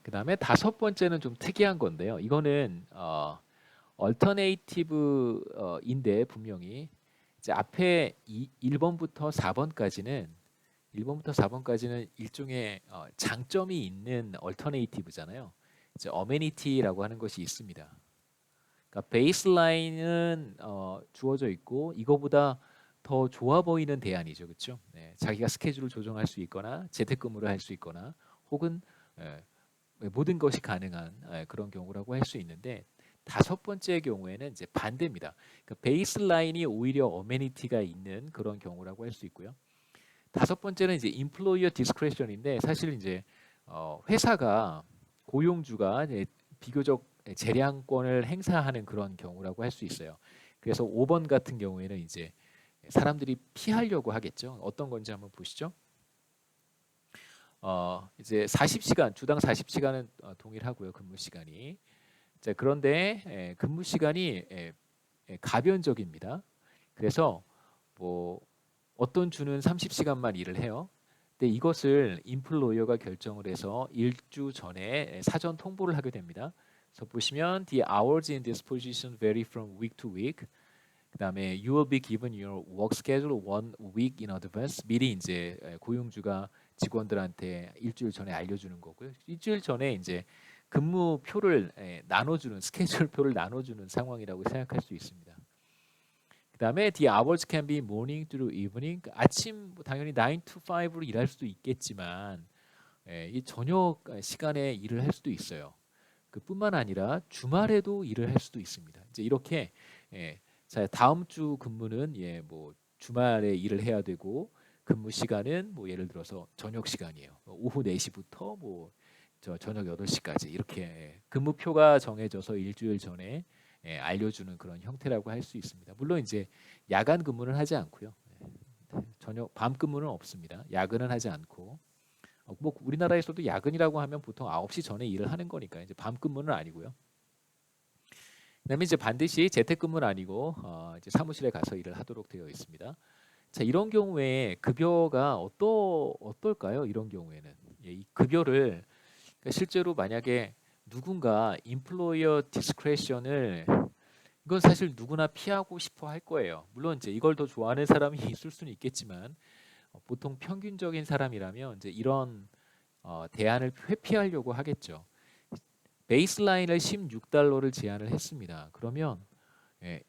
그 다음에 다섯 번째는 좀 특이한 건데요. 이거는 얼터네이티브인데 분명히 이제 앞에 1번부터 4번까지는 일종의 장점이 있는 얼터네이티브잖아요. 이제 어메니티라고 하는 것이 있습니다. 그러니까 베이스라인은 주어져 있고 이거보다 더 좋아 보이는 대안이죠, 그렇죠? 네, 자기가 스케줄을 조정할 수 있거나 재택근무를 할 수 있거나 혹은 예, 모든 것이 가능한 그런 경우라고 할 수 있는데 다섯 번째 경우에는 이제 반대입니다. 그러니까 베이스라인이 오히려 어메니티가 있는 그런 경우라고 할 수 있고요. 다섯 번째는 이제 employer discretion인데 사실 이제 회사가 고용주가 이제 비교적 재량권을 행사하는 그런 경우라고 할 수 있어요. 그래서 5번 같은 경우에는 이제 사람들이 피하려고 하겠죠. 어떤 건지 한번 보시죠. 이제 40시간 주당 40시간은 동일하고요. 근무 시간이. 자, 그런데 근무 시간이 가변적입니다. 그래서 뭐 어떤 주는 30시간만 일을 해요. 근데 이것을 인플로이어가 결정을 해서 일주 전에 사전 통보를 하게 됩니다. 그래서 보시면 the hours in this position vary from week to week. 그다음에 you will be given your work schedule one week in advance. 미리 이제 고용주가 직원들한테 일주일 전에 알려주는 거고요. 일주일 전에 이제 근무표를 나눠주는 스케줄표를 나눠주는 상황이라고 생각할 수 있습니다. 그다음에 the hours can be morning through evening. 아침 당연히 9 to 5로 일할 수도 있겠지만 이 저녁 시간에 일을 할 수도 있어요. 그뿐만 아니라 주말에도 일을 할 수도 있습니다. 이제 이렇게 자, 다음 주 근무는 뭐 주말에 일을 해야 되고 근무 시간은 뭐 예를 들어서 저녁 시간이에요. 오후 4시부터 뭐 저녁 8시까지 이렇게 근무표가 정해져서 일주일 전에 알려주는 그런 형태라고 할 수 있습니다. 물론 이제 야간 근무는 하지 않고요. 저녁 밤 근무는 없습니다. 야근은 하지 않고 뭐 우리나라에서도 야근이라고 하면 보통 9시 전에 일을 하는 거니까 이제 밤 근무는 아니고요. 그다음에 이제 반드시 재택근무는 아니고 이제 사무실에 가서 일을 하도록 되어 있습니다. 자, 이런 경우에 급여가 어떨까요? 이런 경우에는 이 급여를 그러니까 실제로 만약에 누군가 인플로이어 디스크레션을 이건 사실 누구나 피하고 싶어 할 거예요. 물론 이제 이걸 더 좋아하는 사람이 있을 수는 있겠지만 보통 평균적인 사람이라면 이제 이런 대안을 회피하려고 하겠죠. 베이스라인을 16달러를 제안을 했습니다. 그러면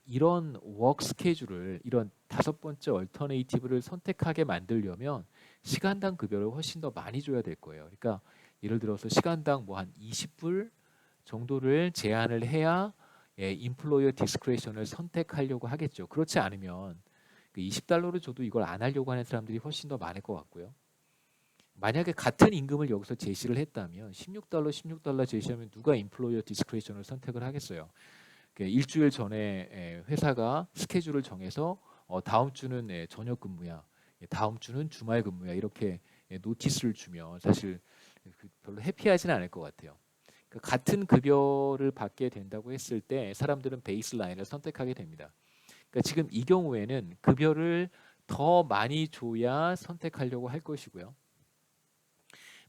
이런 워크 스케줄을 이런 다섯 번째 얼터네이티브를 선택하게 만들려면 시간당 급여를 훨씬 더 많이 줘야 될 거예요. 그러니까 예를 들어서 시간당 뭐 한 20불 정도를 제한을 해야 인플로이어 디스크레션을 선택하려고 하겠죠. 그렇지 않으면 그 20달러를 줘도 이걸 안 하려고 하는 사람들이 훨씬 더 많을 것 같고요. 만약에 같은 임금을 여기서 제시를 했다면 16달러 제시하면 누가 인플로이어 디스크레션을 선택을 하겠어요. 일주일 전에 회사가 스케줄을 정해서 다음 주는 저녁 근무야, 다음 주는 주말 근무야 이렇게 노티스를 주면 사실 별로 해피하지는 않을 것 같아요. 그러니까 같은 급여를 받게 된다고 했을 때 사람들은 베이스라인을 선택하게 됩니다. 그러니까 지금 이 경우에는 급여를 더 많이 줘야 선택하려고 할 것이고요.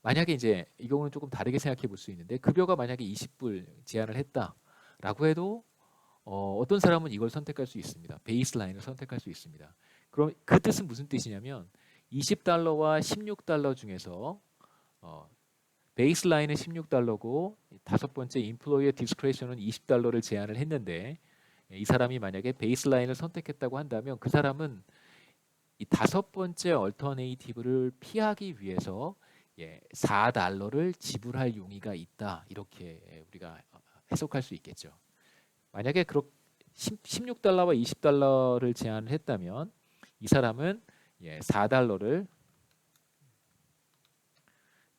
만약에 이제 이 경우는 조금 다르게 생각해 볼 수 있는데 급여가 만약에 20불 제한을 했다라고 해도 어떤 사람은 이걸 선택할 수 있습니다. 베이스라인을 선택할 수 있습니다. 그럼 그 뜻은 무슨 뜻이냐면 20달러와 16달러 중에서 베이스라인은 16달러고 다섯 번째 인플로이어 디스크레션은 20달러를 제한을 했는데 이 사람이 만약에 베이스라인을 선택했다고 한다면 그 사람은 이 다섯 번째 얼터네이티브를 피하기 위해서 4달러를 지불할 용의가 있다. 이렇게 우리가 해석할 수 있겠죠. 만약에 16달러와 20달러를 제한을 했다면 이 사람은 4달러를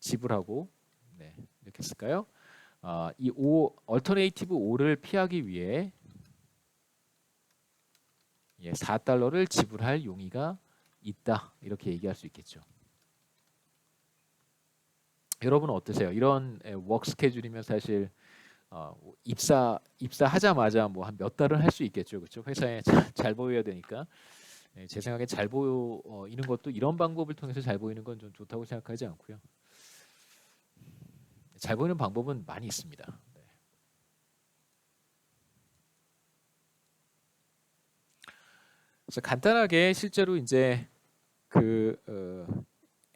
지불하고 이렇게 쓸까요? 이 얼터네이티브 5를 피하기 위해 4달러를 지불할 용의가 있다. 이렇게 얘기할 수 있겠죠. 여러분은 어떠세요? 이런 워크 스케줄이면 사실 입사하자마자 뭐 한 몇 달은 할 수 있겠죠, 그렇죠? 회사에 잘 보여야 되니까. 제 생각에 잘 보이는 것도 이런 방법을 통해서 잘 보이는 건 좀 좋다고 생각하지 않고요. 잘 보이는 방법은 많이 있습니다. 네. 그래서 간단하게 실제로 이제 그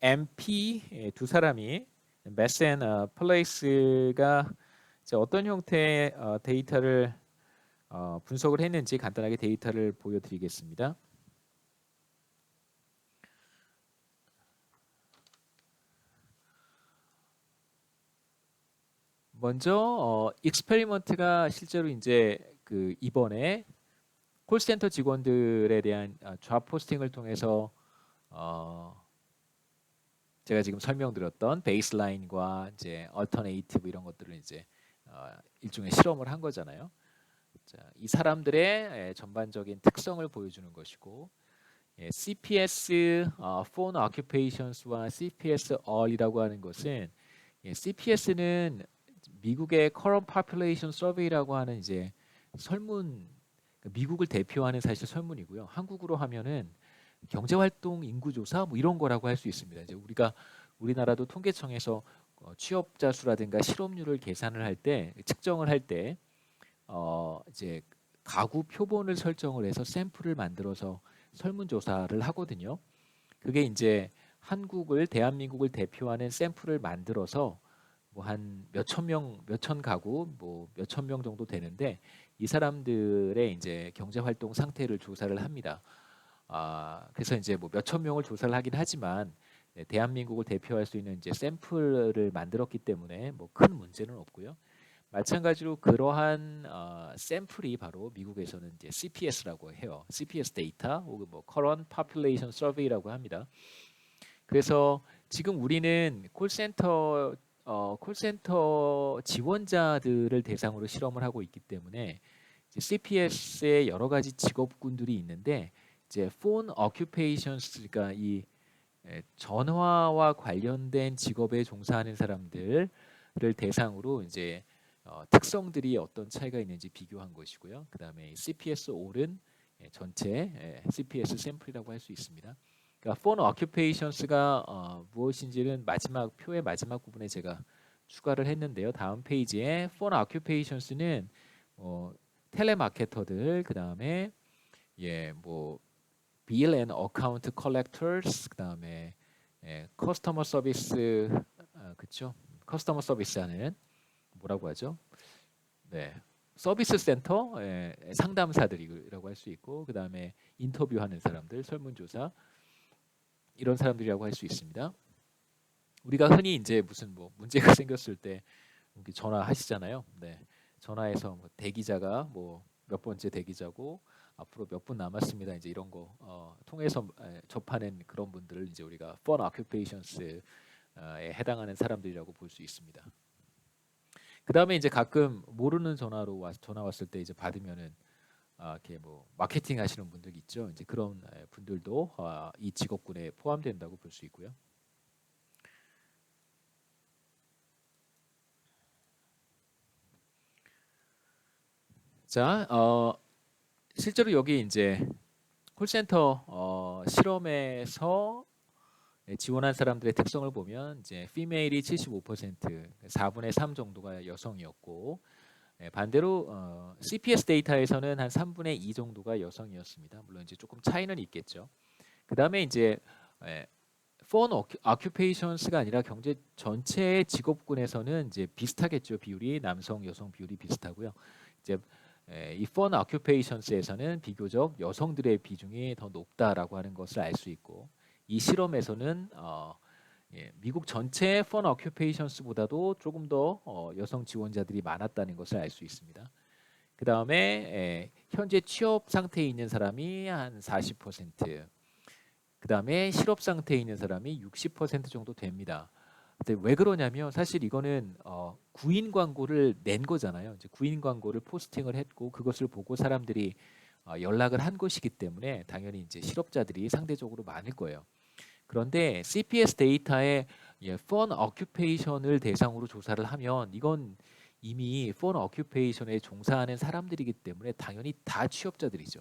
MP 두 사람이 매스 앤 플레이스가 이제 어떤 형태의 데이터를 분석을 했는지 간단하게 데이터를 보여드리겠습니다. 먼저 익스페리먼트가 실제로 이제 그 이번에 콜센터 직원들에 대한 잡 포스팅을 통해서 제가 지금 설명드렸던 베이스라인과 이제 얼터네이티브 이런 것들을 이제 일종의 실험을 한 거잖아요. 자, 이 사람들의 전반적인 특성을 보여주는 것이고, CPS Phone Occupations와 CPS All이라고 하는 것은 CPS는 미국의 Current Population Survey라고 하는 이제 설문, 미국을 대표하는 사실 설문이고요. 한국으로 하면은 경제활동 인구조사 뭐 이런 거라고 할 수 있습니다. 이제 우리나라도 통계청에서 취업자 수라든가 실업률을 계산을 할 때 측정을 할 때 이제 가구 표본을 설정을 해서 샘플을 만들어서 설문조사를 하거든요. 그게 이제 대한민국을 대표하는 샘플을 만들어서 뭐 한 몇천 명, 몇천 가구, 뭐 몇천 명 정도 되는데 이 사람들의 이제 경제 활동 상태를 조사를 합니다. 그래서 이제 뭐 몇천 명을 조사를 하긴 하지만 대한민국을 대표할 수 있는 이제 샘플을 만들었기 때문에 뭐 큰 문제는 없고요. 마찬가지로 그러한 샘플이 바로 미국에서는 이제 CPS라고 해요. CPS 데이터 혹은 뭐 Current Population Survey라고 합니다. 그래서 지금 우리는 콜센터 지원자들을 대상으로 실험을 하고 있기 때문에 CPS의 여러 가지 직업군들이 있는데 이제 Phone Occupations가 이 전화와 관련된 직업에 종사하는 사람들을 대상으로 이제 특성들이 어떤 차이가 있는지 비교한 것이고요. 그 다음에 CPS All은 전체 CPS 샘플이라고 할 수 있습니다. 그러니까 Phone Occupations가 무엇인지는 표의 마지막 부분에 제가 추가를 했는데요. 다음 페이지에 Phone Occupations는 텔레마케터들, 그 다음에 뭐 bill and account collectors, 그 다음에 커스터머 서비스, 그렇죠? 커스터머 서비스하는 뭐라고 하죠? 네, 서비스 센터 상담사들이라고 할 수 있고, 그 다음에 인터뷰하는 사람들, 설문조사 이런 사람들이라고 할 수 있습니다. 우리가 흔히 이제 무슨 뭐 문제가 생겼을 때 전화하시잖아요. 네, 전화해서 뭐 대기자가 뭐 몇 번째 대기자고 앞으로 몇 분 남았습니다. 이제 이런 거 통해서 접하는 그런 분들을 이제 우리가 phone occupations에 해당하는 사람들이라고 볼 수 있습니다. 그 다음에 이제 가끔 모르는 전화 왔을 때 이제 받으면은 이렇게 뭐 마케팅 하시는 분들 있죠. 이제 그런 분들도 이 직업군에 포함된다고 볼 수 있고요. 자, 실제로 여기 이제 콜센터 실험에서 지원한 사람들의 특성을 보면 이제 피메일이 75%, 4분의 3 정도가 여성이었고 반대로 CPS 데이터에서는 한 3분의 2 정도가 여성이었습니다. 물론 이제 조금 차이는 있겠죠. 그 다음에 이제 phone occupations가 아니라 경제 전체의 직업군에서는 이제 비슷하겠죠. 비율이 남성, 여성 비율이 비슷하고요. 이제 이 phone occupations에서는 비교적 여성들의 비중이 더 높다라고 하는 것을 알 수 있고, 이 실험에서는 미국 전체 phone occupations보다도 조금 더 여성 지원자들이 많았다는 것을 알 수 있습니다. 그 다음에 현재 취업 상태에 있는 사람이 한 40%, 그 다음에 실업 상태에 있는 사람이 60% 정도 됩니다. 근데 왜 그러냐면 사실 이거는 구인 광고를 낸 거잖아요. 이제 구인 광고를 포스팅을 했고 그것을 보고 사람들이 연락을 한 것이기 때문에 당연히 이제 실업자들이 상대적으로 많을 거예요. 그런데 CPS 데이터에 phone occupation을 대상으로 조사를 하면 이건 이미 phone occupation에 종사하는 사람들이기 때문에 당연히 다 취업자들이죠.